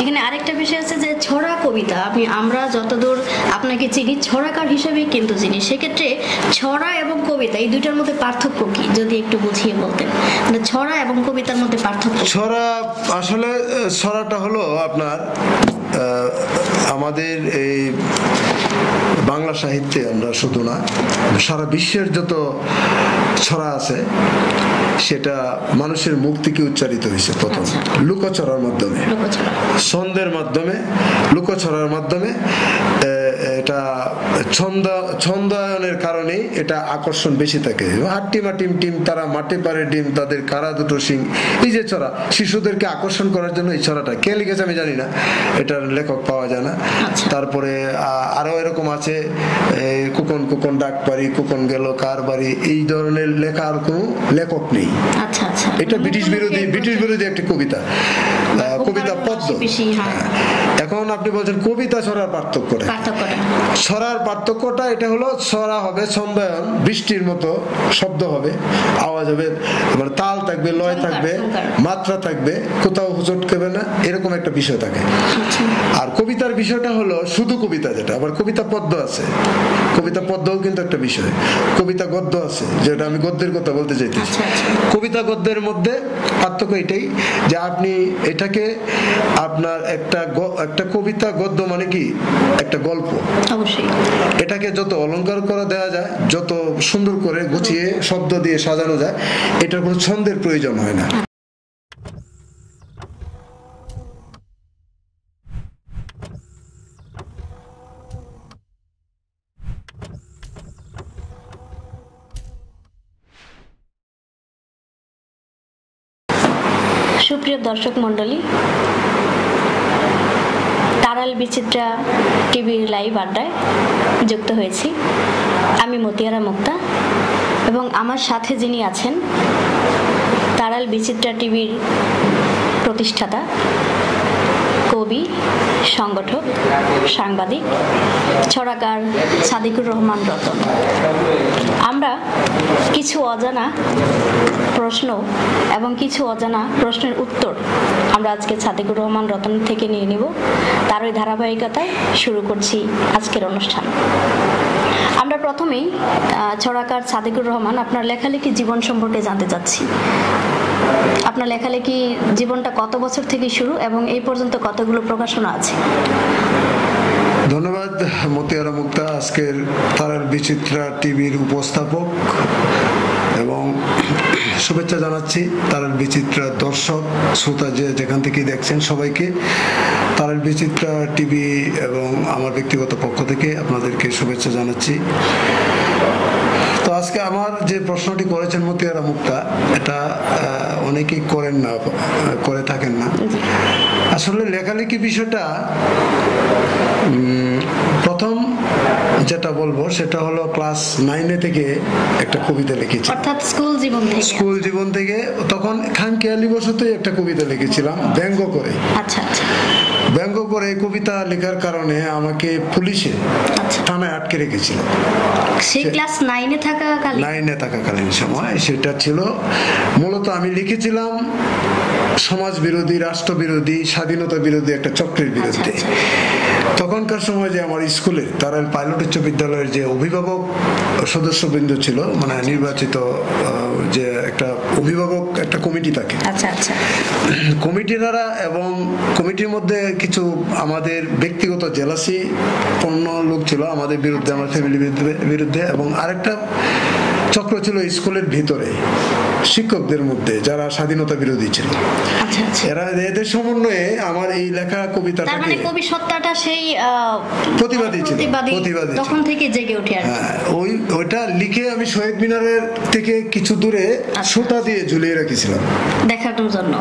এখানে আরেকটা বিষয় আছে যে ছড়া কবিতা, আমরা যতদূর আপনাকে চিনি ছড়াকার হিসেবে কিন্তু চিনি, সেক্ষেত্রে ছড়া এবং কবিতা এই দুইটার মধ্যে পার্থক্য কি যদি একটু বুঝিয়ে বলতেন? মানে ছড়া এবং কবিতার মধ্যে পার্থক্য। ছড়া আসলে ছড়াটা হলো আপনার আমাদের এই বাংলা সাহিত্যে, আমরা শুধু না সারা বিশ্বের যত ছড়া আছে সেটা মানুষের মুখ থেকে উচ্চারিত হয়েছে প্রথম লুকোছড়ার মাধ্যমে, ছন্দের মাধ্যমে, লুকোছড়ার মাধ্যমে। এটা ছন্দায়নের কারণে এটা আকর্ষণ বেশি থাকে। হাট্টিমা টিম টিম তারা মাঠে পারে ডিম, তাদের কারা দুটো সিং, এই যে ছড়া শিশুদেরকে আকর্ষণ করার জন্য এই ছড়াটা কে লিখেছে আমি জানি না, এটার লেখক পাওয়া যায় না। তারপরে আরো এরকম আছে কুকন কুকন ডাক পারি, কুকন গেল কার বাড়ি, এই ধরনের লেখা আর কোনো লেখক নেই। এটা ব্রিটিশ বিরোধী একটি কবিতা, কবিতা পদ্ম। এখন আপনি বলছেন কবিতা ছড়ার পার্থক্যটা, ছড়ার পার্থক্যটা এটা হলো ছড়া হবে ছন্দায়ন, বৃষ্টির মতো শব্দ হবে, আওয়াজ হবে, মানে তাল থাকবে, লয় থাকবে, মাত্রা থাকবে, কোথাও চটকেবে না, এরকম একটা বিষয় থাকে। আর কবিতার বিষয়টা হলো শুধু কবিতা, যেটা আবার কবিতা পদ্য আছে, কবিতা পদ্মও কিন্তু একটা বিষয়, কবিতা গদ্য আছে, যেটা আমি গদ্যের কথা বলতে চাইতেছি। কবিতা গদ্যের মধ্যে পার্থক্য এটাই যে আপনি এটাকে আপনার একটা কবিতা গদ্য মানে কি একটা গল্প, এটাকে যত অলংকার করা দেওয়া যায়, যত সুন্দর করে গুছিয়ে শব্দ দিয়ে সাজানো যায়, এটার কোনো ছন্দের প্রয়োজন হয় না। সুপ্রিয় দর্শক মন্ডলী, তারাল বিচিত্রা টিভির লাইভ আড্ডায় যুক্ত হয়েছি আমি মতিয়ারা মুক্তা, এবং আমার সাথে যিনি আছেন তারাল বিচিত্রা টিভির প্রতিষ্ঠাতা, কবি, সংগঠক, সাংবাদিক, ছড়াকার সাদিকুর রহমান রতন। আমরা কিছু অজানা প্রশ্ন এবং কিছু অজানা প্রশ্নের উত্তর আমরা আজকে সাদিকুর রহমান রতন থেকে নিয়ে নিব। তার ওই ধারাবাহিকতায় শুরু করছি আজকের অনুষ্ঠান। আমরা প্রথমেই ছড়াকার সাদিকুর রহমান, আপনার লেখালেখি জীবন সম্পর্কে জানতে চাচ্ছি। আপনার লেখালেখি জীবনটা কত বছর থেকে শুরু এবং এই পর্যন্ত কতগুলো প্রকাশনা আছে? ধন্যবাদ মতিয়ারা মুক্তা, আজকের তারাল বিচিত্রা টিভির উপস্থাপক, এবং শুভেচ্ছা জানাচ্ছি তারাল বিচিত্রা দর্শক শ্রোতা যে যেখান থেকে দেখছেন সবাইকে। তারাল বিচিত্রা টিভি এবং আমার ব্যক্তিগত পক্ষ থেকে আপনাদেরকে শুভেচ্ছা জানাচ্ছি। তো আজকে আমার যে প্রশ্নটি করেছেন মতিয়ারা মুক্তা, এটা অনেকেই করে থাকেন না। আসলে লেখালেখি বিষয়টা প্রথম যেটা বলবো সেটা হলো ক্লাস 9 থেকে একটা কবিতা লিখেছি, অর্থাৎ স্কুল জীবন থেকে। তখন খামখেয়ালি বশতই একটা কবিতা লিখেছিলাম ব্যঙ্গ করে। ব্যঙ্গ করে কবিতা লেখার কারণে আমাকে পুলিশে থানায় আটকে রেখেছিল। সেই ক্লাস 9 থাকাকালীন সময় সেটা ছিল মূলত আমি লিখেছিলাম সমাজ বিরোধী, রাষ্ট্র বিরোধী, স্বাধীনতা বিরোধী একটা চক্রের বিরুদ্ধে। তখনকার সময় যে আমার স্কুলে তারাল পাইলট উচ্চ বিদ্যালয়ের যে অভিভাবক সদস্যবৃন্দ ছিল, মানে নির্বাচিত যে একটা অভিভাবক একটা কমিটি থাকে, কমিটি দ্বারা, এবং কমিটির মধ্যে কিছু আমাদের ব্যক্তিগত জেলাসি পূর্ণ লোক ছিল আমাদের বিরুদ্ধে, আমার ফ্যামিলির বিরুদ্ধে, এবং আরেকটা চক্র ছিল স্কুলের ভিতরে শিক্ষকদের মধ্যে যারা স্বাধীনতা বিরোধী ছিল। এদের সমন্বয়ে আমার এই লেখা কবিতাটাকে, কবি সত্তাটা সেই প্রতিবাদী ছিল, তখন থেকে জেগে ওঠে। ওইটা লিখে আমি শহীদ মিনারের থেকে কিছু দূরে সুতা দিয়ে ঝুলিয়ে রেখেছিলাম দেখানোর জন্য,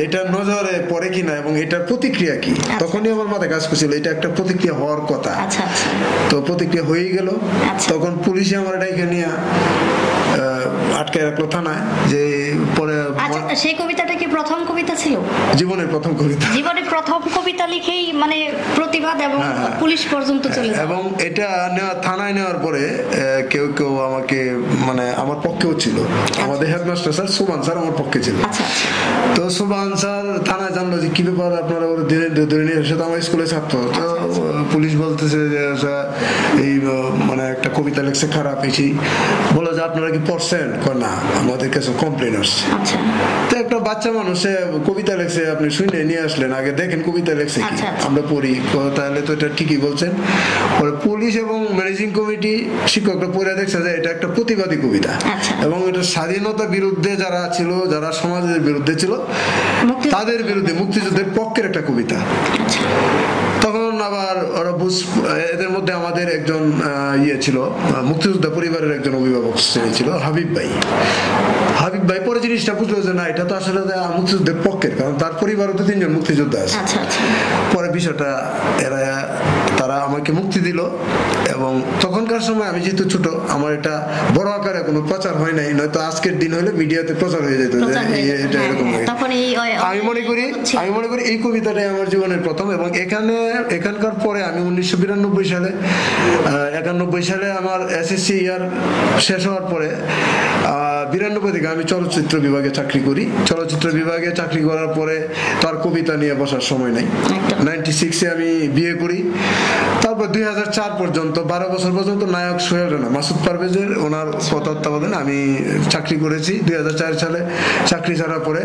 এটা নজরে পড়ে কিনা এবং এটার প্রতিক্রিয়া কি। তখনই আমার মাথায় কাজ করছিল এটা একটা প্রতিক্রিয়া হওয়ার কথা। তো প্রতিক্রিয়া হয়ে গেল। তখন পুলিশে আমার ডাইকে নিয়ে আটকে রাখলো থানায়। নয় যে পরে আচ্ছা, সেই কবিতাটা কি প্রথম কবিতা ছিল? জীবনের প্রথম কবিতা। জীবনে প্রথম কবিতা লিখেই মানে প্রতিবাদ এবং পুলিশ পর্যন্ত চলে যায়। এবং এটা থানায় নেওয়ার পরে কেউ কেউ আমাকে মানে আমার পক্ষেও ছিল, আমাদের হেডমাস্টার স্যার সুবান স্যার আমার পক্ষে ছিল। তো সুবান স্যার থানায় জানলো যে কি ব্যাপার আপনারা ধরে নিয়ে এসে, তো আমার স্কুলে ছাত্র, তো পুলিশ বলতেছে যে এই মানে একটা কবিতা লেখছে খারাপ এসেই, বলো যে আপনারা কি পড়ছেন? না, আমাদের কাছে কমপ্লেন আসছে। তো একটা বাচ্চা মানুষ কবিতা লেখছে, আপনি শুনে নিয়ে আসলেন, আগে দেখেন কবিতা লেখছে কি, আমরা পড়ি, তাহলে তো এটা ঠিকই বলছেন। পরে পুলিশ এবং ম্যানেজিং কমিটি শিক্ষকরা পড়ে দেখছে যে এটা একটা প্রতিবাদী কবিতা এবং এটা স্বাধীনতা বিরুদ্ধে যারা ছিল, যারা সমাজের বিরুদ্ধে ছিল তাদের বিরুদ্ধে, মুক্তিযুদ্ধের পক্ষের একটা কবিতা। তখন আবার ওরা এদের মধ্যে আমাদের একজন ইয়ে ছিল, মুক্তিযোদ্ধা পরিবারের একজন অভিভাবক ছিল হাবিব ভাই। হাবিব ভাই পরে জিনিসটা বুঝলো যে না, এটা তো আসলে মুক্তিযুদ্ধের পক্ষের, কারণ তার পরিবারও তো 3 জন মুক্তিযোদ্ধা আছে। পরে বিষয়টা তারা আমাকে মুক্তি দিল। এবং তখনকার সময় আমি যেহেতু ছোট, আমার এটা বড় আকারে কোনো প্রচার হয় নাই, নয়তো আজকের দিন হলে মিডিয়াতে প্রচার হয়ে যেত যে এটা এরকম। আমি মনে করি এই কবিতাটাই আমার জীবনের প্রথম। এবং এখানকার পরে আমি 1992 সালে 91 সালে আমার এসএসসি ইয়ার শেষ হওয়ার পরে 92 থেকে আমি চলচ্চিত্র বিভাগে চাকরি করি। চলচ্চিত্র বিভাগে চাকরি করার পরে তার কবিতা নিয়ে বসার সময় নাই। 96-এ আমি বিয়ে করি। তারপর 2004 পর্যন্ত 12 বছর পর্যন্ত নায়ক সোহেল রানা, মাসুদ পারভেজের ওনার তত্ত্বাবধানে আমি চাকরি করেছি। 2004 সালে চাকরি ছাড়ার পরে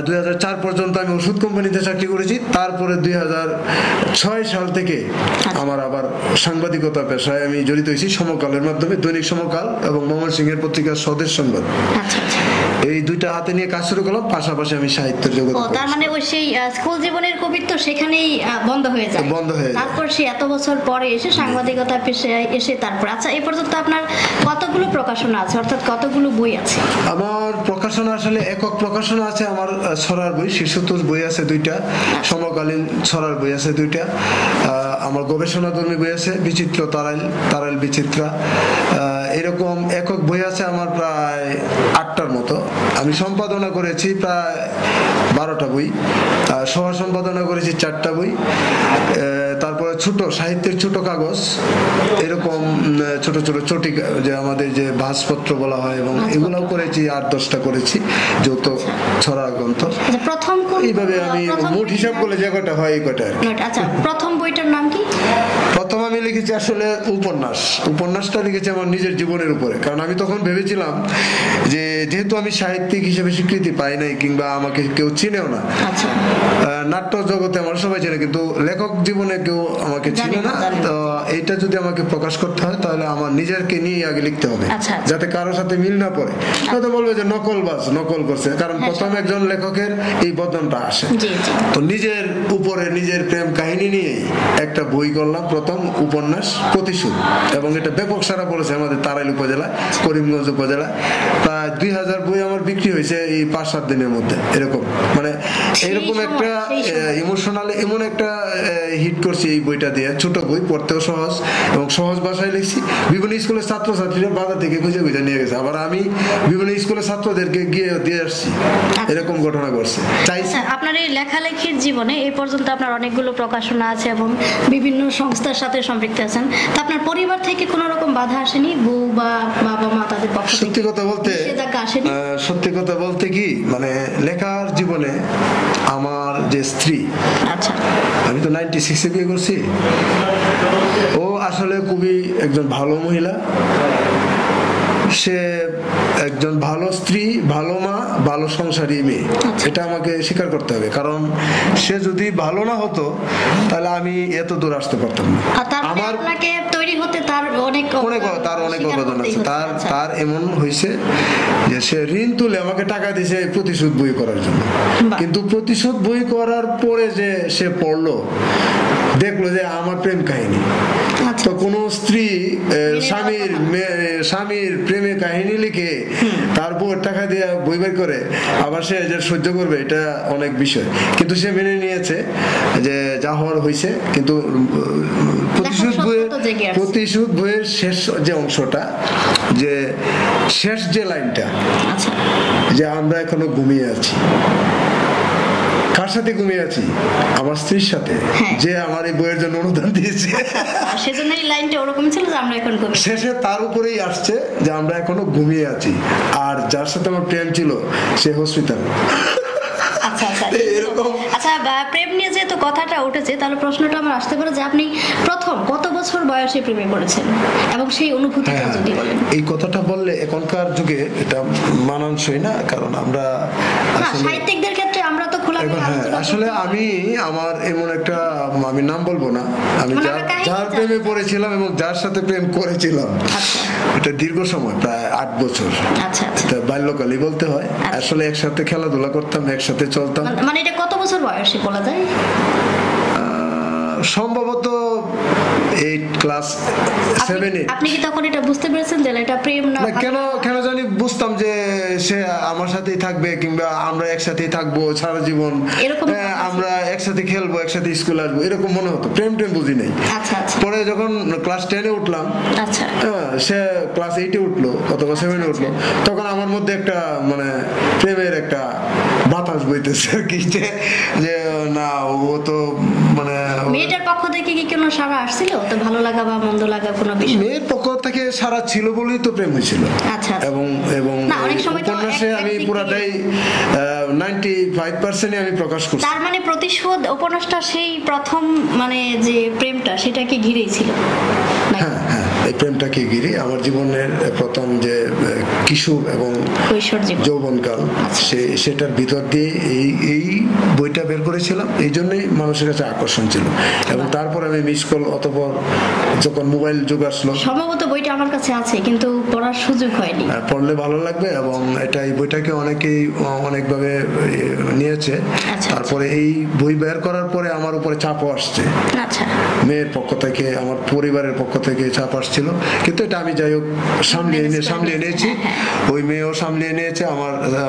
2004 পর্যন্ত আমি ওষুধ কোম্পানিতে চাকরি করেছি। তারপরে 2006 সাল থেকে আমার আবার সাংবাদিকতা পেশায় আমি জড়িত হয়েছি সমকালের মাধ্যমে, দৈনিক সমকাল এবং ময়মনসিংহের পত্রিকার স্বদেশ সংবাদ। এই দুইটা হাতে নিয়ে কাজ শুরু করলাম, পাশাপাশি আমি সাহিত্যের জগতে। তার মানে ওই সেই স্কুল জীবনের কবিতা সেখানেই বন্ধ হয়ে যায়। তারপর সে এত বছর পরে এসে সাংবাদিকতা পেশায় এসে তারপর আচ্ছা, এই পর্যন্ত আপনার কতগুলো প্রকাশনা আছে, অর্থাৎ কতগুলো বই আছে? আমার প্রকাশনা আসলে একক প্রকাশনা আছে। আমার ছড়ার বই, শিশুতোষ বই আছে 2টা, সমকালীন ছড়ার বই আছে 2টা, আমার গবেষণাধর্মী বই আছে বিচিত্র তারাইল বিচিত্রা, এরকম একক বই আছে আমার প্রায় 8টার মতো। আমি সম্পাদনা করেছি প্রায় 12টা বই, সহ সম্পাদনা করেছি 4টা বই। তারপরে ছোট সাহিত্যের ছোট কাগজ, এরকম ছোট ছোট চটি যে আমাদের যে ভাসপত্র বলা হয়, এবং এগুলোও করেছি 8-10টা করেছি, যৌথ ছড়া গ্রন্থ। প্রথম এইভাবে আমি মোট হিসাব করলে যে কটা হয় এই কটা। আচ্ছা, প্রথম বইটার নাম কি? প্রথম আমি লিখেছি আসলে উপন্যাসটা লিখেছি আমার নিজের জীবনের উপরে। কারণ আমি তখন ভেবেছিলাম যে যেহেতু আমি সাহিত্যিক হিসেবে স্বীকৃতি পাই নাই, কিংবা আমাকে কেউ চিনেও না, নাট্য জগতে আমার সবাই চেনে, কিন্তু লেখক জীবনে কেউ আমাকে চিনে না। তো এইটা যদি আমাকে প্রকাশ করতে হয় তাহলে আমার নিজেরকে নিয়ে আগে লিখতে হবে, যাতে কারোর সাথে মিল না পড়ে। হয়তো বলবে যে নকল করছে, কারণ প্রথম একজন লেখকের এই বদনামটা আসে। তো নিজের উপরে নিজের প্রেম কাহিনী নিয়েই একটা বই করলাম, প্রথম উপন্যাস প্রতিশোধ, এবং এটা ব্যাপক সারা পড়েছে আমাদের তারাইল উপজেলা, করিমগঞ্জ উপজেলা। প্রায় 2000 বই আমার বিক্রি হয়েছে এই 5-7 দিনের মধ্যে। এরকম মানে এরকম একটা ইমোশনাল এমন একটা হিট করছি এই বইটা দিয়ে। ছোট বই, পড়তেও সহজ এবং সহজ ভাষায় লিখছি। বিভিন্ন স্কুলের ছাত্রছাত্রীরা বাজার থেকে খুঁজে নিয়ে গেছে, আবার আমি বিভিন্ন স্কুলের ছাত্রদেরকে গিয়ে দিয়ে আসছি। এরকম ঘটনা ঘটছে। আপনার এই লেখালেখির জীবনে এই পর্যন্ত আপনার অনেকগুলো প্রকাশনা আছে এবং বিভিন্ন সংস্থার সাথে সম্পৃক্ত আছেন। তা আপনার পরিবার থেকে কোনো রকম বাধা আসেনি? বউ বা বাবা মা তাদের পক্ষ থেকে? সত্যি কথা বলতে কি, মানে লেখার জীবনে আমার যে স্ত্রী, আমি তো 96-এ বিয়ে করছি, ও আসলে খুবই একজন ভালো মহিলা। সে একজন ভালো স্ত্রী, ভালো মা, ভালো সংসারী মেয়ে, এটা আমাকে স্বীকার করতে হবে। কারণ সে যদি ভালো না হতো তাহলে আমি এত দূর আসতে পারতাম না। আমার তৈরি হতে তার অনেক অবদান আছে। তার এমন হয়েছে যে সে ঋণ তুলে আমাকে টাকা দিয়েছে প্রতিশোধ বই করার জন্য। কিন্তু প্রতিশোধ বই করার পরে যে সে পড়লো, দেখলো যে আমার প্রেম কাহিনী। তো কোন স্ত্রী স্বামীর প্রেমে কাহিনী লিখে তার বউয়ের টাকা দিয়ে বই বের করে আবার সে যে সহ্য করবে, এটা অনেক বিষয়। কিন্তু সে মেনে নিয়েছে যে যা হওয়ার হয়েছে। কিন্তু প্রতিশোধ বইয়ের শেষ যে অংশটা, যে শেষ যে লাইনটা, যে আমরা এখনো ঘুমিয়ে আছি। কার সাথে ঘুমিয়ে আছি? আমার স্ত্রীর সাথে, যে আমার এই বইয়ের জন্য অনুদান দিয়েছে। সেজন্য এই লাইনটা ওরকম ছিল যে আমরা এখন ঘুমিয়ে। শেষে তার উপরেই আসছে যে আমরা এখনো ঘুমিয়ে আছি, আর যার সাথে আমার প্রেম ছিল সে হসপিটাল। আচ্ছা, প্রেম নিয়ে যেহেতু কথাটা উঠেছে, তাহলে প্রশ্নটা আমার আসতে পারে যে আপনি প্রথম কত বছর বয়সে প্রেমে পড়েছেন এবং সেই অনুভূতিটা যদি বলেন। এই কথাটা বললে এখনকার যুগে এটা মানানসই না, কারণ আমরা সাহিত্যিকদের ক্ষেত্রে আমরা তো আসলে আমি আমার এমন একটা, আমি নাম বলবো না, আমি যার প্রেমে পড়েছিলাম এবং যার সাথে প্রেম করেছিলাম, এটা দীর্ঘ সময়, প্রায় 8 বছর। এটা বাল্যকালই বলতে হয়। আসলে একসাথে খেলাধুলা করতাম, একসাথে চলতাম। মানে এটা কত বছর বয়সে বলা যায়? সম্ভবত 8 ক্লাস 7-এ। আপনি কি তখন এটা বুঝতে পেরেছেন যে এটা প্রেম না? কেন জানি বুঝতাম যে সে আমার সাথেই থাকবে, কিংবা আমরা একসাথেই থাকবো সারা জীবন, আমরা একসাথে খেলবো, একসাথে স্কুল আসবো, এরকম মনে হতো। প্রেম বুঝি নাই। পরে যখন ক্লাস 10-এ উঠলাম, সে ক্লাস 8-এ উঠলো অথবা 7-এ উঠলো, তখন আমার মধ্যে একটা মানে প্রেমের একটা বাতাস বইতেছে আর কি, যে না ও তো মানে মেয়েটার পক্ষ থেকে কি কোনো সাড়া আসছিল? তো ভালো লাগা বা মন্দ লাগা কোনো বিষয়? মেয়ের পক্ষ থেকে সাড়া ছিল বলেই তো প্রেম হয়েছিল। এবং উপন্যাসে আমি পুরাটাই 95% আমি প্রকাশ করছি। তার মানে প্রতিশোধ উপন্যাসটা সেই প্রথম মানে যে প্রেমটা, সেটাকে ঘিরেই ছিল। হ্যাঁ, এই প্রেমটাকে ঘিরে আমার জীবনের প্রথম যে কিশোর এবং যৌবনকাল, সেটার ভিতর দিয়ে এই বইটা বের করেছিলাম। এই জন্যই মানুষের কাছে আকর্ষণ ছিল। এবং তারপর আমি মিস কল, অতঃপর যখন মোবাইল যুগ আসলো, সম্ভবত বইটা আমার কাছে আছে কিন্তু পড়ার সুযোগ হয়নি। পড়লে ভালো লাগবে। এবং এই বইটাকে অনেকেই অনেকভাবে নিয়েছে। তারপরে এই বই বের করার পরে আমার উপরে চাপও আসছে, মেয়ের পক্ষ থেকে, আমার পরিবারের পক্ষ থেকে চাপ আসছিল। কিন্তু এটা আমি যাই হোক সামলিয়ে নিয়েছি। ওই মেয়েও সামলিয়ে নিয়েছে,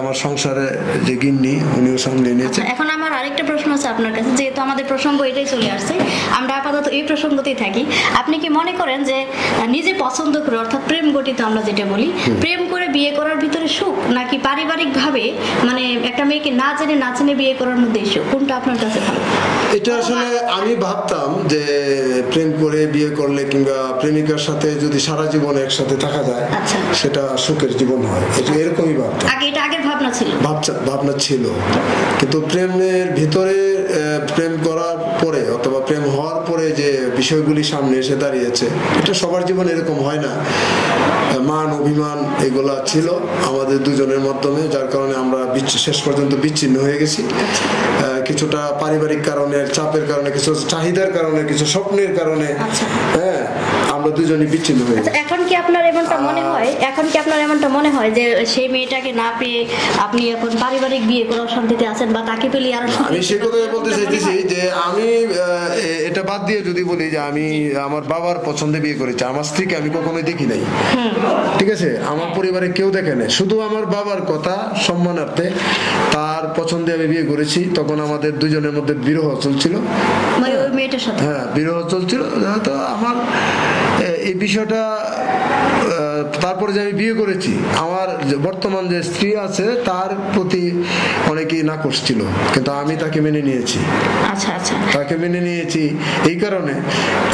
আমার সংসারে যে গিন্নি উনিও সামলিয়ে নিয়েছে। এখন আমার আরেকটা প্রশ্ন আছে আপনার কাছে, যেহেতু আমাদের প্রসঙ্গ এটাই চলে আসছে, আমরা আপাতত এই প্রসঙ্গতেই থাকি। আপনি কি মনে করেন যে নিজে পছন্দ করে, অর্থাৎ প্রেম গঠিত আমরা যেটা বলি, প্রেম করে বিয়ে করার ভিতরে সুখ, নাকি পারিবারিক ভাবে মানে একটা মেয়েকে না জেনে বিয়ে করার মধ্যে সুখ, কোনটা আপনার কাছে ভালো? এটা আসলে আমি ভাবতাম যে প্রেম করে বিয়ে করলে কিংবা প্রেমিকার সাথে যদি সারা জীবন একসাথে থাকা যায়, সেটা সুখের জীবন হয়। এরকমই ভাবতাম। এটা আগের ভাবনা ছিল। কিন্তু প্রেমের ভিতরে, প্রেম করার পরে অথবা প্রেম হওয়ার পরে যে বিষয়গুলি সামনে এসে দাঁড়িয়েছে, এটা সবার জীবনে এরকম হয় না। মান অভিমান এগুলা ছিল আমাদের দুজনের মাধ্যমে, যার কারণে আমরা শেষ পর্যন্ত বিচ্ছিন্ন হয়ে গেছি। কিছুটা পারিবারিক কারণে, চাপের কারণে, কিছু চাহিদার কারণে, কিছু স্বপ্নের কারণে, আমরা দুজনই বিচ্ছিন্ন হয়ে গেছি। এখন কি আপনার এমনটা মনে হয় যে সেই মেয়েটাকে না পেয়ে আপনি এখন পারিবারিক বিয়ে করে শান্তিতে আছেন, বা তাকে পেলে আরো? আমি সে কথাই বলতে চাইতেছি যে আমি এটা বাদ দিয়ে যদি বলি যে আমি আমার বাবার পছন্দে বিয়ে করেছি, আমার স্ত্রীকে আমি কখনোই দেখি নাই, ঠিক আছে? আমার পরিবারে কেউ দেখে নাই, শুধু আমার বাবার কথা সম্মানার্থে তার পছন্দে আমি বিয়ে করেছি। তখন আমাদের দুজনের মধ্যে বিরহ চলছিল, বিরহ চলছিল। তো আমার এই বিষয়টা, তারপরে যে আমি বিয়ে করেছি, আমার বর্তমান যে স্ত্রী আছে তার প্রতি অনেকেই নাকশ ছিল, কিন্তু আমি তাকে মেনে নিয়েছি। তাকে মেনে নিয়েছি এই কারণে,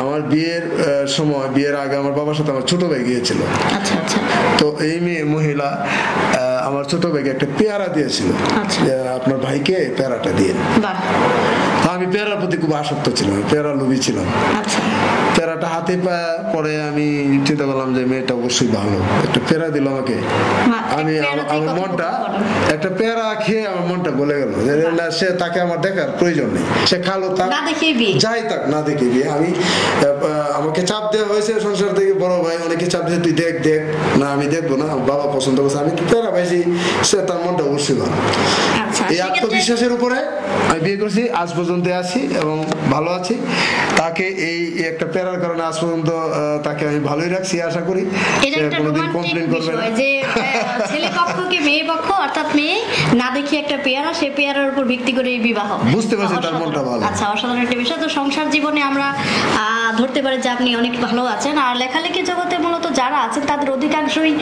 আমার বিয়ের সময়, বিয়ের আগে আমার বাবার সাথে আমার ছোট ভাই গিয়েছিল। তো এই মহিলা আমার ছোট ভাইকে একটা পেয়ারা দিয়েছিল, আপনার ভাইকে পেয়ারাটা দিয়ে। আমি পেয়ারার প্রতি খুব আসক্ত ছিলাম, পেয়ারা লোভী ছিলাম। পেয়ারাটা হাতে পরে আমি চিন্তা করলাম যে মেয়েটা অবশ্যই ভালো, একটা পেয়ারা দিল আমাকে। আমি আমার মনটা, একটা পেয়ারা খেয়ে আমার মনটা গলে গেল। সে তাকে আমার দেখার প্রয়োজন নেই, সে খালো তাক, যাই তাক, না দেখে বিয়ে। আমাকে চাপ দেওয়া হয়েছে সংসার থেকে, বড় ভাই অনেকে চাপ দিয়ে, তুই দেখ। না, আমি দেখবো না, বাবা পছন্দ করছে, আমি পেয়ারা পাইছি, সে তার মনটা অবশ্যই ভালো। এই আত্মবিশ্বাসের উপরে আমি বিয়ে করছি, আজ পর্যন্ত আছি এবং ভালো আছি। তাকে এই একটা পেয়ারা ক্যামেরার কারণে আজ পর্যন্ত তাকে আমি ভালোই রাখছি, আশা করি এটা একটা রোমান্টিক বিষয় যে ছেলে পক্ষকে মেয়ে পক্ষ অর্থাৎ মেয়ে না দেখি একটা পেয়ারা, সেই পেয়ারার উপর ভিত্তি করে এই বিবাহ। বুঝতে পারছি তার মনটা ভালো। আচ্ছা, অসাধারণ একটা বিষয়। তো সংসার জীবনে আমরা ধরতে পারি যে আপনি অনেক ভালো আছেন। আর লেখালেখি জগতে মূলত যারা আছেন তাদের অধিকাংশই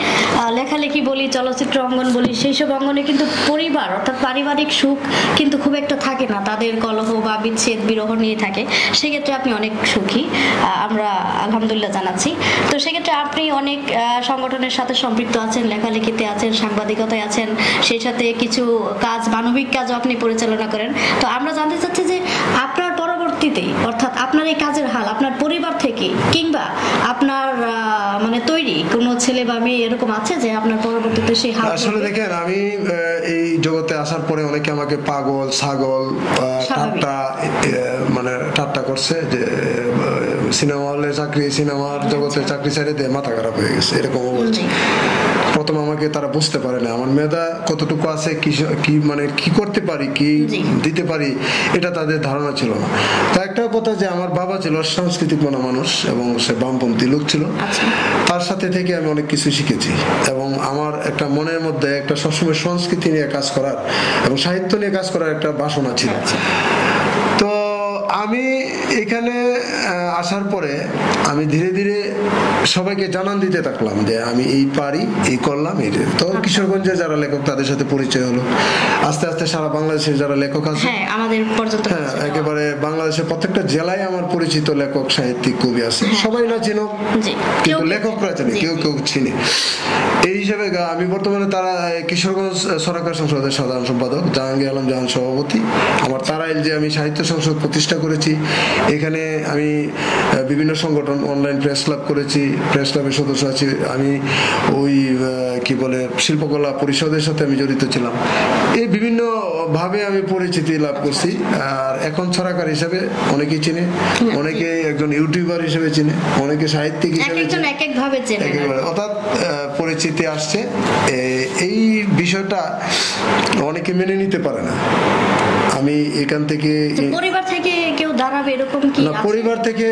লেখালেখি বলি, চলচ্চিত্র অঙ্গন বলি, সেই সব অঙ্গনে কিন্তু পরিবার অর্থাৎ পারিবারিক সুখ কিন্তু খুব একটা থাকে না, তাদের কলহ বা বিচ্ছেদ বিরহ নিয়ে থাকে। সেক্ষেত্রে আপনি অনেক সুখী, আমরা আলহামদুলিল্লাহ জানাচ্ছি। তো সেক্ষেত্রে আপনি অনেক সংগঠনের সাথে সম্পৃক্ত আছেন, লেখালেখিতে আছেন, সাংবাদিকতায় আছেন, সেই সাথে কিছু কাজ, মানবিক কাজও আপনি পরিচালনা করেন। তো আমরা জানতে চাচ্ছি যে আপনার পরবর্তীতে অর্থাৎ আপনার এই কাজের হাল আপনার পরিবার থেকে কিংবা আপনার মানে তৈরি কোনো ছেলে বা মেয়ে এরকম আছে যে আপনার পরবর্তীতে সেই হাল? আসলে দেখেন, আমি এই জগতে আসার পরে অনেকে আমাকে পাগল, ছাগল, ঠাট্টা করছে যে সিনেমা হলে চাকরি, সিনেমার জগতে চাকরি ছেড়ে দিয়ে মাথা খারাপ হয়ে গেছে, এরকম বলছে। প্রথম আমাকে তারা বুঝতে পারে না আমার মেধা কতটুকু আছে, কি মানে কি করতে পারি, কি দিতে পারি, এটা তাদের ধারণা ছিল না। তা একটা কথা যে আমার বাবা ছিল সাংস্কৃতিক মনা মানুষ এবং সে বামপন্থী লোক ছিল। তার সাথে থেকে আমি অনেক কিছু শিখেছি এবং আমার একটা মনের মধ্যে একটা সবসময় সংস্কৃতি নিয়ে কাজ করার এবং সাহিত্য নিয়ে কাজ করার একটা বাসনা ছিল। তো আমি এখানে আসার পরে আমি ধীরে ধীরে সবাইকে জানান দিতে থাকলাম যে আমি এই পারি, এই করলাম, এই। তো কিশোরগঞ্জের যারা লেখক তাদের সাথে পরিচয় হলো। আস্তে আস্তে সারা বাংলাদেশের যারা লেখক আছে, একেবারে বাংলাদেশের প্রত্যেকটা জেলায় আমার পরিচিত লেখক, সাহিত্যিক, কবি আছে। সবাই না চিনো, কিন্তু লেখকরা চিনে, কেউ কেউ চিনে। এই হিসাবে আমি বর্তমানে তারা কিশোরগঞ্জ সরকার সংসদের সাধারণ সম্পাদক, জাহাঙ্গীর আলম জাহান সভাপতি। আমার তারাইল যে আমি সাহিত্য সংসদ প্রতিষ্ঠা করেছি, এখানে আমি বিভিন্ন সংগঠন, অনলাইন প্রেস ক্লাব করেছি, প্রেস ক্লাবের সদস্য আছি আমি। ওই কি বলে শিল্পকলা পরিষদের সাথে আমি জড়িত ছিলাম। এই বিভিন্ন ভাবে আমি পরিচিতি লাভ করছি। আর এখন ছড়াকার হিসেবে অনেকেই চিনে, অনেকে একজন ইউটিউবার হিসেবে চিনে, অনেকে সাহিত্যিক হিসেবে চিনে, অর্থাৎ পরিচিতি আসছে। এই বিষয়টা অনেকে মেনে নিতে পারে না। আমি এখান থেকে পরিবার থেকে কেউ দাঁড়াবে এরকম কি? না, পরিবার থেকে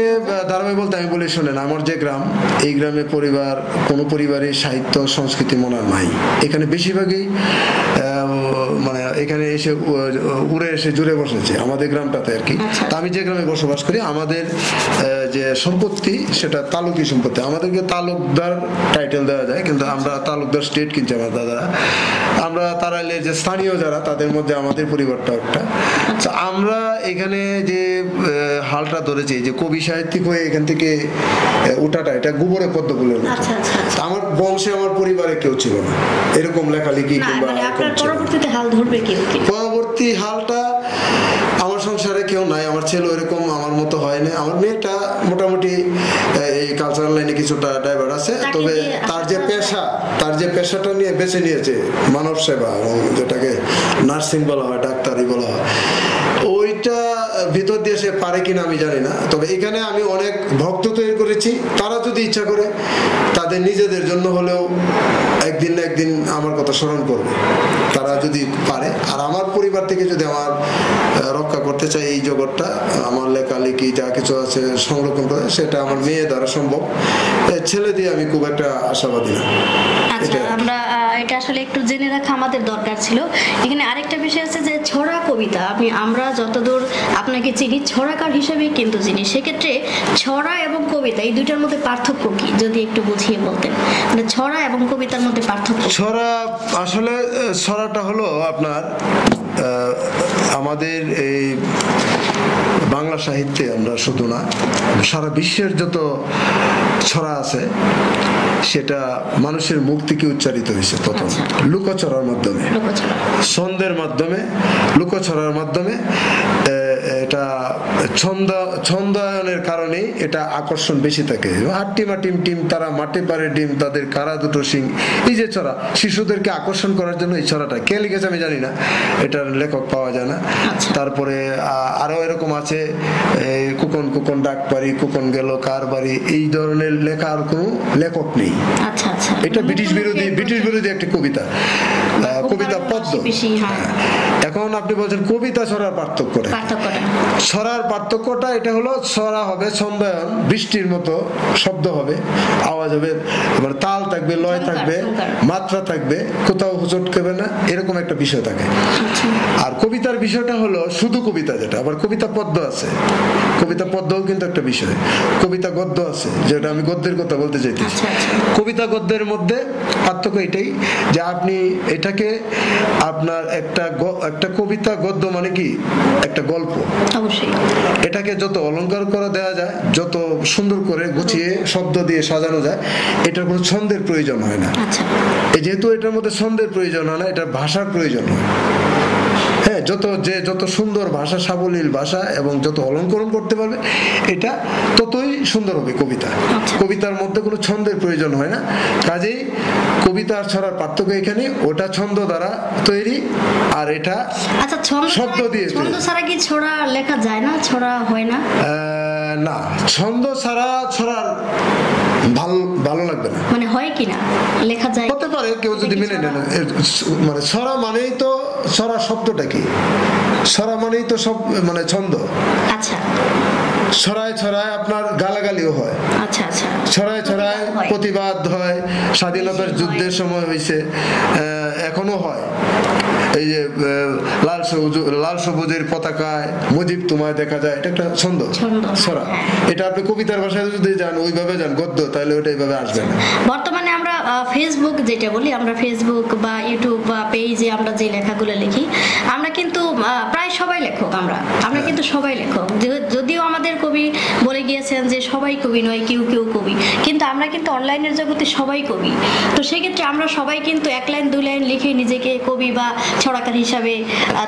দাঁড়াবে বলতে আমি বলি শোনেন, আমার যে গ্রাম, এই গ্রামে পরিবার, কোনো পরিবারে সাহিত্য সংস্কৃতি মনে নাই। এখানে বেশিরভাগই মানে এখানে এসে উড়ে এসে জুড়ে বসেছে আমাদের গ্রামটাতে আর কি। তা আমি যে গ্রামে বসবাস করি, আমাদের যে সম্পত্তি সেটা তালুকি সম্পত্তি। আমাদেরকে তালুকদার টাইটেল দেওয়া যায়, কিন্তু আমরা তালুকদার স্টেট কিনছি আমার দাদারা। আমরা তারাইলে যে স্থানীয় যারা, তাদের মধ্যে আমাদের পরিবারটা একটা। আমরা এখানে যে হালটা ধরেছি, যে কবি সাহিত্যিক হয়ে এখান থেকে ওঠাটা, এটা গোবরে পদ্ম ফুলের মতো। আমার বংশে, আমার পরিবারে কেউ ছিল না এরকম লেখালেখি কিংবা। পরবর্তী হালটা আমার সংসারে কেউ নাই, আমার ছেলে ওইরকম আমার মতো হয় না। আমার মেয়েটা মোটামুটি এই কালচারাল লাইনে কিছুটা ড্রাইভার আছে, তবে তার যে পেশাটা নিয়ে বেছে নিয়েছে মানব সেবা, এবং যেটাকে নার্সিং বলা হয়, ডাক্তারি বলা হয়, ওইটা ভিতর দিয়ে সে পারে কিনা আমি জানি না। তবে এখানে আমি অনেক ভক্ত তৈরি করেছি, তারা যদি ইচ্ছা করে তাদের নিজেদের জন্য হলেও একদিন না একদিন আমার কথা স্মরণ করবে, তারা যদি পারে। আর আমার পরিবার থেকে যদি আমার রক্ষা করতে চাই এই জগৎটা, আমার লেখালেখি যা কিছু আছে সংরক্ষণ করে, সেটা আমার মেয়ে দ্বারা সম্ভব। ছেলে দিয়ে আমি খুব একটা আশাবাদী না। আচ্ছা, আমরা এটা আসলে একটু জেনে রাখা আমাদের দরকার ছিল। এখানে আরেকটা বিষয় আছে যে ছড়া কবিতা, আমরা যতদূর আপনাকে চিনি ছড়াকার হিসেবে কিন্তু চিনি। সেক্ষেত্রে ছড়া এবং কবিতা এই দুইটার মধ্যে পার্থক্য কি, যদি একটু বুঝিয়ে বলতেন? মানে ছড়া এবং কবিতার মধ্যে পার্থক্য। ছড়া আসলে ছড়াটা হলো আপনার আমাদের এই বাংলা সাহিত্যে, আমরা শুধু না সারা বিশ্বের যত ছড়া আছে সেটা মানুষের মুখ থেকে উচ্চারিত হয়েছে প্রথম লুকোছড়ার মাধ্যমে, ছন্দের মাধ্যমে, লুকোছড়ার মাধ্যমে। এটা ছন্দায়নের কারণে এটা আকর্ষণ বেশি থাকে। হাট্টিমা টিম টিম তারা মাঠে পারে ডিম, তাদের কারা দুটো সিং, এই যে ছড়া, শিশুদেরকে আকর্ষণ করার জন্য এই ছড়াটা কে লিখেছে আমি জানি না, এটার লেখক পাওয়া যায় না। তারপরে আরো এরকম আছে, কুকন কুকন ডাক পারি, কুকন গেল কার বাড়ি, এই ধরনের লেখা আর কোনো লেখক নেই। এটা ব্রিটিশ বিরোধী একটি কবিতা, কবিতা পদ্ম। এখন আপনি বলছেন কবিতা ছড়ার পার্থক্যটা, ছড়ার পার্থক্যটা এটা হলো ছড়া হবে ছন্দায়ন, বৃষ্টির মতো শব্দ হবে, আওয়াজ হবে, এবার তাল থাকবে, লয় থাকবে, মাত্রা থাকবে, কোথাও চটকেবে না, এরকম একটা বিষয় থাকে। আর কবিতার বিষয়টা হলো শুধু কবিতা, যেটা আবার কবিতা পদ্য আছে, কবিতা পদ্যও কিন্তু একটা বিষয়, কবিতা গদ্য আছে, যেটা আমি গদ্যের কথা বলতে চাইতেছি। কবিতা গদ্যের মধ্যে পার্থক্য এটাই যে আপনি এটাকে আপনার একটা কবিতা গদ্য মানে কি একটা গল্প, অবশ্যই এটাকে যত অলংকার করে দেওয়া যায়, যত সুন্দর করে গুছিয়ে শব্দ দিয়ে সাজানো যায়, এটার কোনো ছন্দের প্রয়োজন হয় না। যেহেতু এটার মধ্যে ছন্দের প্রয়োজন হয় না, এটার ভাষার প্রয়োজন হয়। হ্যাঁ, যত সুন্দর ভাষা, সাবলীল ভাষা এবং যত অলঙ্করণ করতে পারবে এটা ততই সুন্দর হবে কবিতা। কবিতার মধ্যে কোনো ছন্দের প্রয়োজন হয় না, কাজেই কবিতা আর ছড়ার পার্থক্য এখানে, ওটা ছন্দ দ্বারা তৈরি আর এটা শব্দ দিয়ে। ছন্দ ছাড়া কি ছড়া লেখা যায় না? ছড়া হয় না? না, ছন্দ ছাড়া ছড়ার ভালো লাগবে না, মানে হয় কি না, লেখা যায়, হতে পারে কেউ যদি মেনে নেন। মানে ছড়া মানেই তো, ছড়া শব্দটা কি, ছড়া মানেই তো সব মানে ছন্দ। আচ্ছা, ছড়ায় ছড়ায় আপনার গালাগালিও হয়, আচ্ছা আচ্ছা, ছড়ায় ছড়ায় প্রতিবাদ হয়, স্বাধীনতার যুদ্ধের সময় হয়েছে, এখনো হয়। এই যে লাল সবুজের পতাকায় মুজিব তোমায় দেখা যায়, এটা একটা ছন্দ, ছড়া। এটা আপনি কবিতার ভাষায় যদি যান, ওইভাবে যান গদ্য, তাহলে ওটা এইভাবে আসবে না। বর্তমানে আমরা ফেসবুক যেটা বলি, আমরা ফেসবুক বা ইউটিউব বা পেজে আমরা যে লেখাগুলো লিখি, আমরা কিন্তু প্রায় সবাই লেখক, আমরা কিন্তু সবাই লেখক। যদিও আমাদের কবি বলে গিয়েছেন যে সবাই কবি নয়, কেউ কেউ কবি, কিন্তু আমরা কিন্তু অনলাইনের জগতে সবাই কবি। তো সেক্ষেত্রে আমরা সবাই কিন্তু এক লাইন দুই লাইন লিখে নিজেকে কবি বা ছড়াকার হিসাবে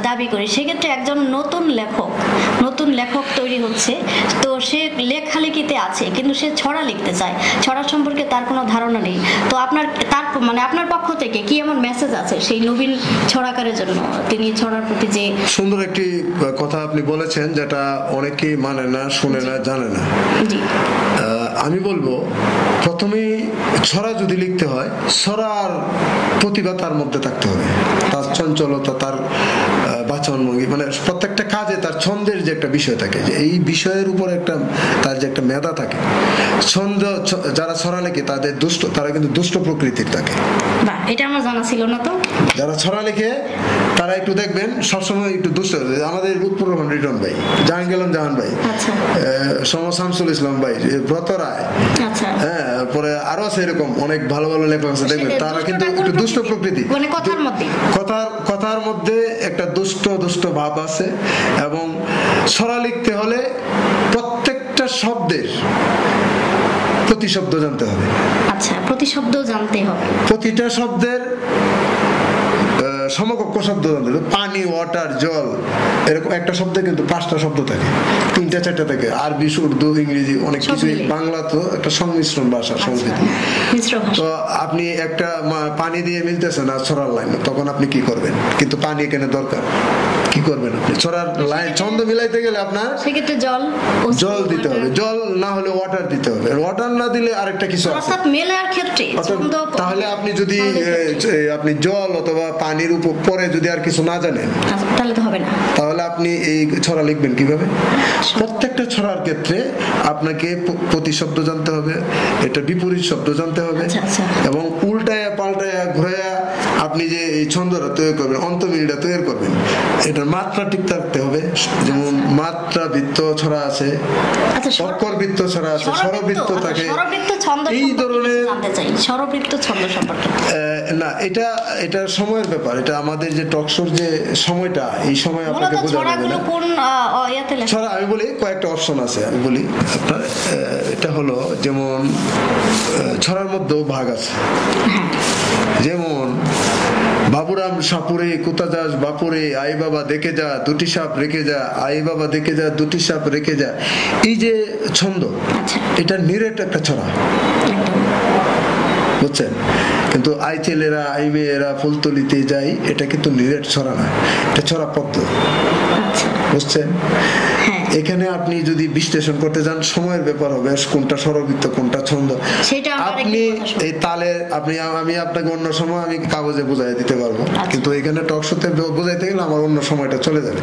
দাবি করি। সেক্ষেত্রে একজন নতুন লেখক তৈরি হচ্ছে, তো সে লেখালেখিতে আছে কিন্তু সে ছড়া লিখতে চায়, ছড়া সম্পর্কে তার কোনো ধারণা নেই। তো আপনার পক্ষ থেকে কি এমন মেসেজ আছে সেই নবীন ছড়াকারের জন্য, তিনি ছড়ার প্রতি যে? সুন্দর একটি কথা আপনি বলেছেন, যেটা অনেকেই মানে না, শুনে না, জানে না। আমি বলবো প্রথমেই ছড়া যদি লিখতে হয়, ছড়ার প্রতিভা তার মধ্যে থাকতে হবে, তার চঞ্চলতা, তার বাচনভঙ্গি, মানে প্রত্যেকটা কাজে তার ছন্দের যে একটা বিষয় থাকে, যে এই বিষয়ের উপর তার যে একটা মেধা থাকে। ছন্দ যারা ছড়া লেখে তারা কিন্তু দুষ্ট প্রকৃতির থাকে। এটা আমার জানা ছিল না। তো যারা ছড়া লিখে তারা একটু দেখবেন সবসময় একটু দুষ্ট। আমাদের লুৎফর রহমান রিটন ভাই, জাহাঙ্গীর আলম জাহান ভাই, শামসুল ইসলাম ভাই, ব্রত রায়, হ্যাঁ, পরে আরো আছে এরকম অনেক ভালো ভালো লেখক আছে, দেখবেন তারা কিন্তু একটু দুষ্ট প্রকৃতি, মানে কথার মধ্যে একটা দুষ্ট ভাব আছে। এবং ছড়া লিখতে হলে প্রত্যেকটা শব্দের প্রতিশব্দ জানতে হবে। আচ্ছা, প্রতিশব্দ জানতে হবে, প্রতিটা শব্দের সমকক্ষ শব্দ জানতে হবে। পানি, ওয়াটার, জল, এরকম একটা শব্দে কিন্তু 5টা শব্দ থাকে, 3টা 4টা থাকে, আরবি, উর্দু, ইংরেজি, অনেক কিছু। বাংলা তো একটা সংমিশ্রণ ভাষা, সংস্কৃতি। তো আপনি একটা পানি দিয়ে মিলতেছে না ছড়ার লাইন, তখন আপনি কি করবেন? কিন্তু পানি এখানে দরকার, কি করবেন আপনি? ছড়ার লাইন ছন্দ মিলাইতে গেলে আপনার সেক্ষেত্রে জল দিতে হবে, জল না হলে ওয়াটার দিতে হবে, ওয়াটার না দিলে আরেকটা কিছু আছে মেলার ক্ষেত্রে। তাহলে আপনি যদি আপনি জল অথবা পানির উপর পরে যদি আর কিছু না জানেন, তাহলে তো হবে না। তাহলে আপনি এই ছড়া লিখবেন কিভাবে? প্রত্যেকটা ছড়ার ক্ষেত্রে আপনাকে প্রতিশব্দ জানতে হবে, এটা বিপরীত শব্দ জানতে হবে, এবং উল্টায়া পাল্টায়া ঘুরায়া আপনি যে এই ছন্দটা তৈরি করবেন, অন্তমিলটা তৈরি করবেন, এটার মাত্রা ঠিক থাকতে হবে। যেমন মাত্রা বৃত্ত ছড়া আছে, অক্ষর বৃত্ত ছড়া আছে, স্বরবৃত্ত থাকে, এই ধরনের। স্বরবৃত্ত ছন্দ সম্পর্কে না, এটা সময়ের ব্যাপার, এটা আমাদের যে টকশোর যে সময়টা, এই সময় আপনাকে বোঝানো যাবে না। ছড়া আমি বলি কয়েকটা অপশন আছে, আমি বলি আপনার। এটা হলো যেমন ছড়ার মধ্যেও ভাগ আছে, যেমন বাবুরাম সাপুরে কোথা যাস বাপুরে, আই বাবা দেখে যা দুটি সাপ রেখে যা, আই বাবা দেখে যা দুটি সাপ রেখে যা, এই যে ছন্দ, এটা নিরেট একটা ছড়া, বুঝছেন? কিন্তু আই ছেলেরা আই মেয়েরা ফুলতলিতে যাই, এটা কিন্তু নিরেট ছড়া না, এটা ছড়া পদ্ম, বুঝছেন? এখানে আপনি যদি বিশ্লেষণ করতে যান সময়ের ব্যাপার হবে, কোনটা স্বরবৃত্ত কোনটা ছন্দ। সেটা আপনি এই তালে আমি আপনাকে অন্য সময় আমি কাগজে বুঝাই দিতে পারবো, কিন্তু এখানে টক শোতে বুঝাইতে গেলে আমার অন্য সময়টা চলে যাবে।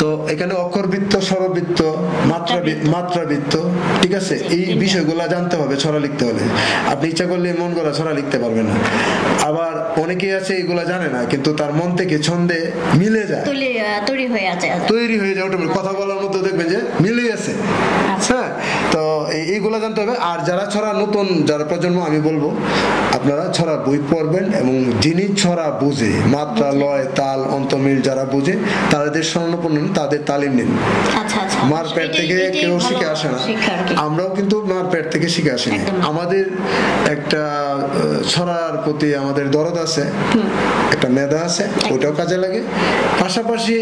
তো এখানে অক্ষরবৃত্ত, স্বরবৃত্ত, মাত্রাবৃত্ত, ঠিক আছে, এই বিষয়গুলা জানতে হবে ছড়া লিখতে হলে। আপনি ইচ্ছা করলে মন গড়া ছড়া লিখতে পারবেন না। আবার অনেকেই আছে এগুলা জানে না, কিন্তু তার মন থেকে ছন্দে মিলে যায়, তৈরি হয়ে যায়, ওটা কথা বলার মতো দেখবেন যে মিলে গেছে। হ্যাঁ, তো এইগুলা জানতে হবে। আর যারা ছড়া নতুন, যারা প্রজন্ম, আমি বলবো আপনারা ছড়া বই পড়বেন এবং যিনি ছড়া বুঝে, মাত্রা, লয়, তাল, অন্তমিল যারা বুঝে তাদের স্বর্ণপূর্ণ, তাদের তালিম নিন। মার পেট থেকে কেউ শিখে আসে না, আমরাও কিন্তু মার পেট থেকে শিখে আসিনি। আমাদের একটা ছড়ার প্রতি আমাদের দরদ আছে, একটা মেধা আছে, ওটাও কাজে লাগে। পাশাপাশি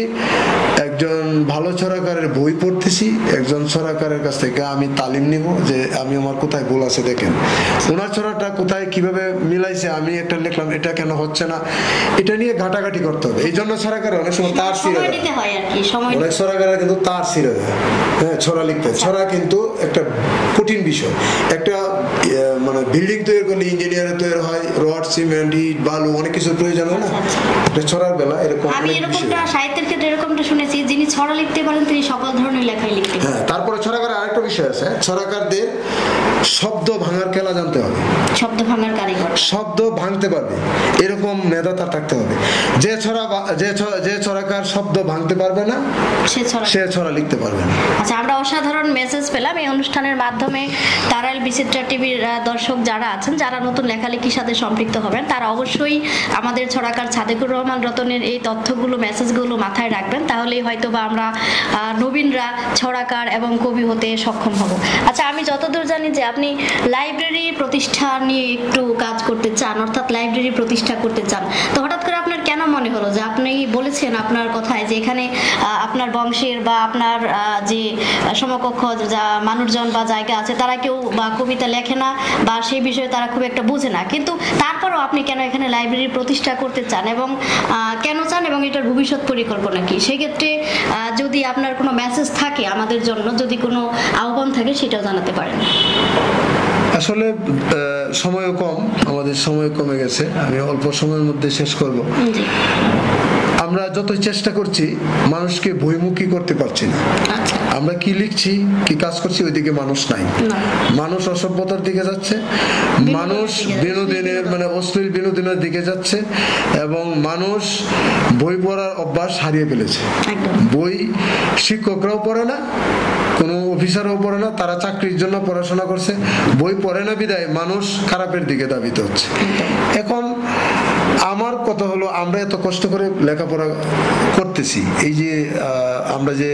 একজন ভালো ছড়াকারের বই পড়তেছি, একজন ছড়াকারের কাছ থেকে আমি তালিম নিব যে আমি আমার কোথায় ভুল আছে দেখেন, ওনার ছড়াটা কোথায় কিভাবে মিলাইছে, আমি একটা লিখলাম এটা কেন হচ্ছে না, এটা নিয়ে ঘাটাঘাটি করতে হবে। এই জন্য ছড়াকারের অনেক সময় তার ছিঁড়ে যায়, অনেক ছড়াকারের কিন্তু তার ছিঁড়ে যায়। হ্যাঁ, ছড়া লিখতে, ছড়া কিন্তু একটা কঠিন বিষয়। একটা মানে বিল্ডিং তৈরি করলে ইঞ্জিনিয়ার তৈরি হয়, রড, সিমেন্ট, ইট, বালু, অনেক কিছু প্রয়োজন হয় না, এটা ছড়ার বেলা এরকম। আমি এরকমটা সাহিত্যের ক্ষেত্রে এরকমটা শুনেছি, যিনি ছড়া লিখতে পারেন তিনি সকল ধরনের লেখাই লিখতে পারেন। হ্যাঁ, তারপরে ছড়াকারের আরেকটা বিষয় আছে, ছড়াকারদের শব্দ ভাঙার খেলা জানতে হবে, শব্দ ভাঙার কারিগর, শব্দ ভাঙতে পারবে এরকম মেধা তার থাকতে হবে। যে ছড়াকার শব্দ ভাঙতে পারবে না সে ছড়া লিখতে পারবে না। আচ্ছা, আমরা অসাধারণ মেসেজ পেলাম এই অনুষ্ঠানের মাধ্যমে। তারাল বিচিত্রা টিভির দর্শক যারা আছেন, যারা নতুন লেখালেখির সাথে সম্পৃক্ত হবেন, তারা অবশ্যই আমাদের ছড়াকার সাদেকুর রহমান রতনের এই তথ্যগুলো, মেসেজগুলো মাথায় রাখবেন, তাহলেই হয়তো বা আমরা নবীনরা ছড়াকার এবং কবি হতে সক্ষম হব। আচ্ছা, আমি যতদূর জানি যে আপনি লাইব্রেরি প্রতিষ্ঠা নিয়ে একটু কাজ করতে চান, অর্থাৎ লাইব্রেরি প্রতিষ্ঠা করতে চান। তো হঠাৎ করে আপনার কেন মনে হলো, যে আপনি বলেছেন আপনার কথায় যে এখানে আপনার বংশের বা আপনার যে সমকক্ষ যা মানুষজন বা জায়গা আছে, তারা কেউ বা কবিতা লেখে না বা সেই বিষয়ে তারা খুব একটা বোঝে না, কিন্তু তারপরও আপনি কেন এখানে লাইব্রেরি প্রতিষ্ঠা করতে চান এবং কেন চান এবং এটার ভবিষ্যৎ পরিকল্পনা কি? সেক্ষেত্রে যদি আপনার কোনো মেসেজ থাকে আমাদের জন্য, যদি কোনো আহ্বান থাকে, সেটাও জানাতে পারেন। আসলে সময়ও কম, আমাদের সময় কমে গেছে, আমি অল্প সময়ের মধ্যে শেষ করব। আমরা যতই চেষ্টা করছি মানুষকে বহিমুখী করতে পারছি না। আমরা কি লিখছি, কি কাজ করছি, ওইদিকে মানুষ নাই। মানুষ অসভ্যতার দিকে যাচ্ছে, মানুষ বিনোদনের মানে অশ্লীল বিনোদনের দিকে যাচ্ছে, এবং মানুষ বই পড়ার অভ্যাস হারিয়ে ফেলেছে। বই শিক্ষকরাও পড়ে না, কোনো অফিসারও পড়ে না, তারা চাকরির জন্য পড়াশোনা করছে, বই পড়ে না বিদায় মানুষ খারাপের দিকে ধাবিত হচ্ছে। এখন আমার কথা হলো, আমরা এত কষ্ট করে লেখাপড়া করতেছি, এই যে আমরা যে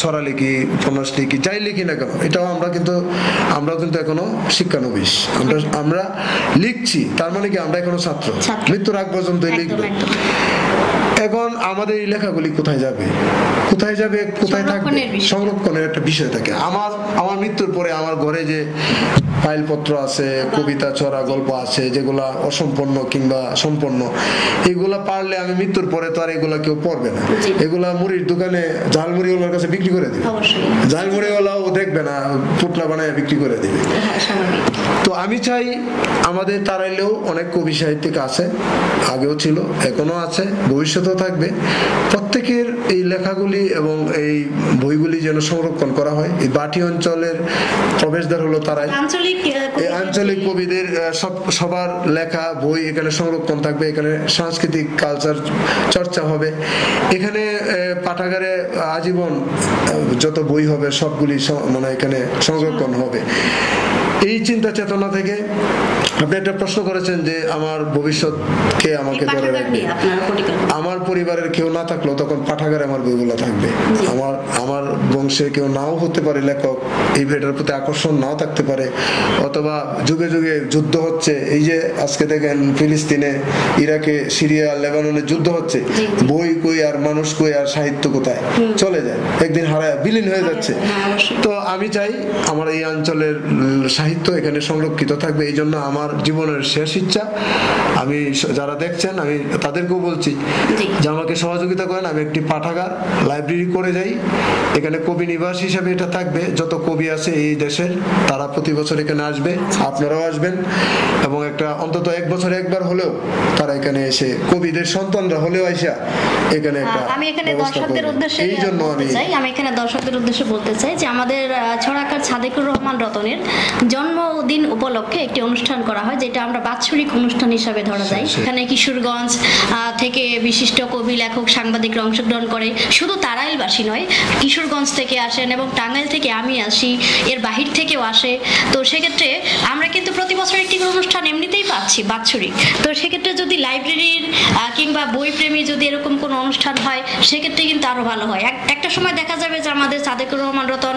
ছড়া লিখি, উপন্যাস লিখি, যাই লিখি না কেন, এটাও আমরাও কিন্তু এখনো শিক্ষানবিশ। আমরা লিখছি, তার মানে কি আমরা এখনো ছাত্র, মৃত্যুর আগ পর্যন্ত লিখবো। এখন আমাদের এই লেখাগুলি কোথায় যাবে, কোথায় থাকবে, সংরক্ষণের একটা বিষয় থাকে। আমার মৃত্যুর পরে আমার ঘরে যে ফাইলপত্র আছে, কবিতা, ছড়া, গল্প আছে, যেগুলা অসম্পূর্ণ কিংবা সম্পূর্ণ, এগুলা পারলে আমি মৃত্যুর পরে তো আর এগুলা কেউ পড়বে না, এগুলা মুড়ির দোকানে ঝালমুড়িওয়ালার কাছে বিক্রি করে দিবে, ঝালমুড়িওয়ালাও দেখবে না, পুটলা বানায় বিক্রি করে দিবে। তো আমি চাই আমাদের তারাইলেও অনেক কবি সাহিত্যিক আছে, আগেও ছিল, এখনো আছে, ভবিষ্যতেও থাকবে। প্রত্যেকের এই লেখাগুলি এবং এই বইগুলি যেন সংরক্ষণ করা হয়। এই বাটি অঞ্চলের প্রবেশদ্বার হলো তারাই, এই আঞ্চলিক কবিদের সবার লেখা বই এখানে সংরক্ষণ থাকবে, এখানে সাংস্কৃতিক কালচার চর্চা হবে, এখানে পাঠাগারে আজীবন যত বই হবে সবগুলি মানে এখানে সংরক্ষণ হবে। এই চিন্তা চেতনা থেকে আপনি একটা প্রশ্ন করেছেন যে আমার ভবিষ্যৎকে আমাকে ধরে রাখবে। আমার পরিবারের কেউ না থাকলেও তখন পাঠাগারে আমার বইগুলো থাকবে। আমার বংশে কেউ নাও হতে পারে লেখক, এই বইটার প্রতি আকর্ষণ নাও থাকতে পারে, অথবা যুগে যুগে যুদ্ধ হচ্ছে, এই যে আজকে দেখেন ফিলিস্তিনে, ইরাকে, সিরিয়া, লেবাননে যুদ্ধ হচ্ছে, বই কই আর মানুষ কই আর সাহিত্য কোথায় চলে যায়, একদিন হারায় বিলীন হয়ে যাচ্ছে। তো আমি চাই আমার এই অঞ্চলের সাহিত্য সাহিত্য এখানে সংরক্ষিত থাকবে। এই জন্য আমার জীবনের শেষ ইচ্ছা, আমি যারা দেখছেন আমি তাদেরকেও বলছি যে আমাকে সহযোগিতা করেন, আমি একটি পাঠাগার লাইব্রেরি করে যাই। এখানে কবি নিবাস হিসেবে এটা থাকবে, যত কবি আছে এই দেশের তারা প্রতি বছর এখানে আসবে, আপনারাও আসবেন, এবং একটা অন্তত এক বছরে একবার হলেও তারা এখানে এসে কবিদের সন্তানরা হলেও আইসা এখানে একটা আমি এখানে দর্শকদের উদ্দেশ্যে বলতে চাই যে আমাদের ছড়াকার সাদেকুর রহমান রতনের জন্মদিন উপলক্ষে একটি অনুষ্ঠান করা হয়, যেটা আমরা বাৎসরিক অনুষ্ঠান হিসাবে ধরা যায়। এখানে কিশোরগঞ্জ থেকে বিশিষ্ট কবি, লেখক, সাংবাদিকরা অংশগ্রহণ করে। শুধু তারাইলবাসী নয়, কিশোরগঞ্জ থেকে আসেন এবং টাঙ্গাইল থেকে আমি আসি, এর বাহির থেকেও আসে। তো সেক্ষেত্রে আমরা কিন্তু প্রতি বছর একটি অনুষ্ঠান এমনিতেই পাচ্ছি বাৎসরিক। তো সেক্ষেত্রে যদি লাইব্রেরির কিংবা বইপ্রেমী যদি এরকম কোনো অনুষ্ঠান হয়, সেক্ষেত্রে কিন্তু আরো ভালো হয়। একটা সময় দেখা যাবে যে আমাদের সাদেকুর রহমান রতন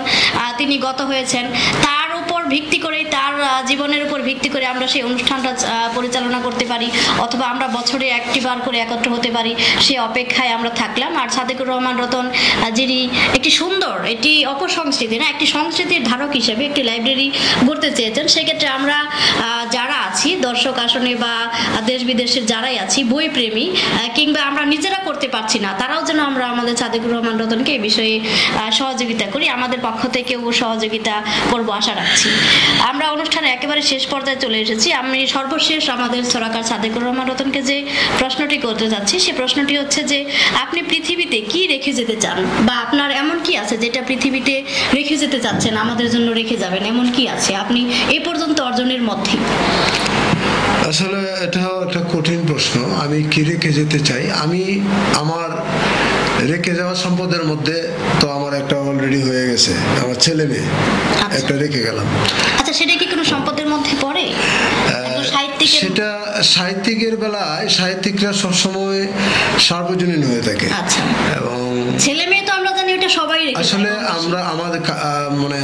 তিনি গত হয়েছেন, তার উপর ভিত্তি করে, তার জীবনের উপর ভিত্তি করে আমরা সেই অনুষ্ঠানটা পরিচালনা করতে পারি, অথবা আমরা বছরে একটিবার করে একত্র হতে পারি, সে অপেক্ষায় আমরা থাকলাম। আর সাদেকুর রহমান রতন যিনি একটি সুন্দর, এটি অপসংস্কৃতি না, একটি সংস্কৃতির ধারক হিসেবে একটি লাইব্রেরি গড়তে চেয়েছেন। সেক্ষেত্রে আমরা যারা আছি দর্শক আসনে বা দেশ বিদেশের যারাই আছি, বই প্রেমী কিংবা আমরা নিজেরা করতে পারছি না, তারাও যেন আমরা আমাদের সাদেকুর রহমান রতনকে এই বিষয়ে সহযোগিতা করি। আমাদের পক্ষ থেকেও সহযোগিতা করব আশা রাখছি। আমরা অনুষ্ঠানের একেবারে শেষ পর্যায়ে চলে এসেছি। আমি সর্বশেষ আমাদের ছড়াকার সাদেকুর রহমান রতনকে যে প্রশ্নটি করতে যাচ্ছি, সে প্রশ্নটি হচ্ছে যে আপনি পৃথিবীতে কি রেখে যেতে চান, বা আপনার এমন কি আছে যেটা পৃথিবীতে রেখে যেতে চাচ্ছেন, আমাদের জন্য রেখে যাবেন, এমন কি আছে আপনি এ পর্যন্ত অর্জনের মধ্যে? আসলে এটা একটা কঠিন প্রশ্ন। আমি কি রেখে যেতে চাই? আমি আমার রেখে যাওয়া সম্পদের মধ্যে তো আমার একটা অলরেডি হয়ে গেছে, আমার ছেলে মেয়ে একটা রেখে গেলাম। আচ্ছা, সেটা কি কোনো সম্পদের মধ্যে পড়ে? সেটা সাহিত্যিকের বেলায় সাহিত্যিকরা সবসময় সার্বজনীন হয়ে থাকে। আচ্ছা, এবং ছেলে মেয়ে তো আমরা জানি ওটা সবাই রেখে যায়। আসলে আমরা আমাদের মানে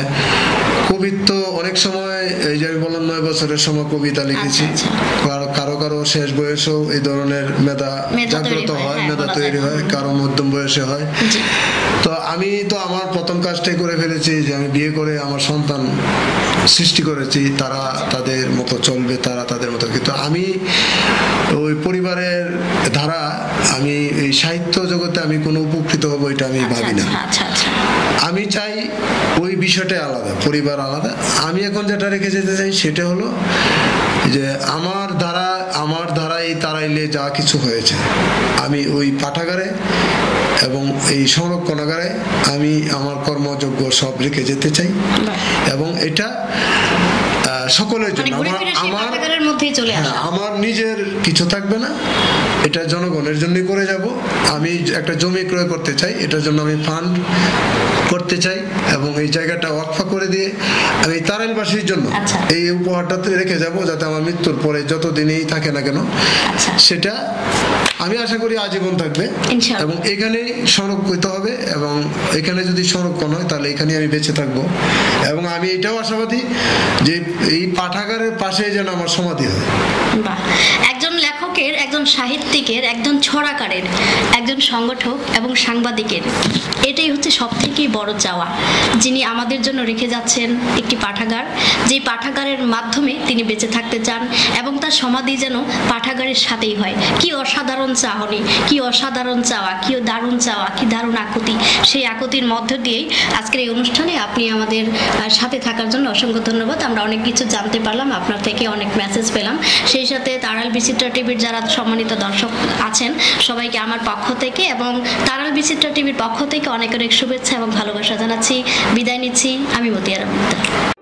কবিত্ব অনেক সময়, এই যে আমি বললাম 9 বছরের সময় কবিতা লিখেছি। কারো কারো শেষ বয়সেও এই ধরনের মেধা জাগ্রত হয়, মেধা তৈরি হয়, কারো মধ্যম বয়সে হয়। তো আমি তো আমার প্রথম কাজটাই করে ফেলেছি যে আমি বিয়ে করে আমার সন্তান সৃষ্টি করেছি, তারা তাদের মতো চলবে, তারা তাদের মতো। কিন্তু আমি ওই পরিবারের ধারা, আমি এই সাহিত্য জগতে আমি কোনো উপকৃত হবো এটা আমি ভাবি না। আমি চাই ওই বিষয়টাই আলাদা, পরিবার আলাদা। আমি এখন যেটা রেখে যেতে চাই সেটা হলো যে আমার দ্বারা এই তারাইলে যা কিছু হয়েছে, আমি ওই পাঠাগারে এবং এই সংরক্ষণাগারে আমি আমার কর্মযোগ্য সব রেখে যেতে চাই। এবং এটা সকলের জন্য, আমার নিজের কিছু থাকবে না, এটা জনগণের জন্যই করে যাব। আমি একটা জমি ক্রয় করতে চাই, এটার জন্য আমি ফান্ড করতে চাই, এবং এই জায়গাটা ওয়াকফা করে দিয়ে আমি তারাইলবাসীর জন্য এই উপহারটা রেখে যাব, যাতে আমার মৃত্যুর পরে যতদিনই থাকে না কেন সেটা আমি আশা করি আজীবন থাকবে এবং এখানেই সংরক্ষিত হবে। এবং এখানে যদি সংরক্ষণ হয় তাহলে এখানে আমি বেঁচে থাকবো। এবং আমি এটাও আশাবাদী যে এই পাঠাগারের পাশে যেন আমার সমাধি হয়। একজন লেখকের, একজন সাহিত্যিকের, একজন ছড়াকারের, একজন সংগঠক এবং সাংবাদিকের এটাই হচ্ছে সব থেকে বড় চাওয়া, যিনি আমাদের জন্য রেখে যাচ্ছেন একটি পাঠাগার, যে পাঠাগারের মাধ্যমে তিনি বেঁচে থাকতে চান এবং তার সমাধি যেন পাঠাগারের সাথেই হয়। কি অসাধারণ চাহনি, কি অসাধারণ চাওয়া, কি দারুণ চাওয়া, কি দারুণ আকুতি। সেই আকুতির মধ্য দিয়েই আজকের এই অনুষ্ঠানে আপনি আমাদের সাথে থাকার জন্য অসংখ্য ধন্যবাদ। আমরা অনেক কিছু জানতে পারলাম, আপনার থেকে অনেক মেসেজ পেলাম। সেই সাথে তারাল বিচিত্রা টিভির যারা সম্মানিত দর্শক আছেন সবাইকে আমার পক্ষ থেকে এবং তারাল বিচিত্রা টিভির পক্ষ থেকে অনেক অনেক শুভেচ্ছা এবং ভালোবাসা জানাচ্ছি। বিদায় নিচ্ছি, আমি মতিয়ারা মুক্তা।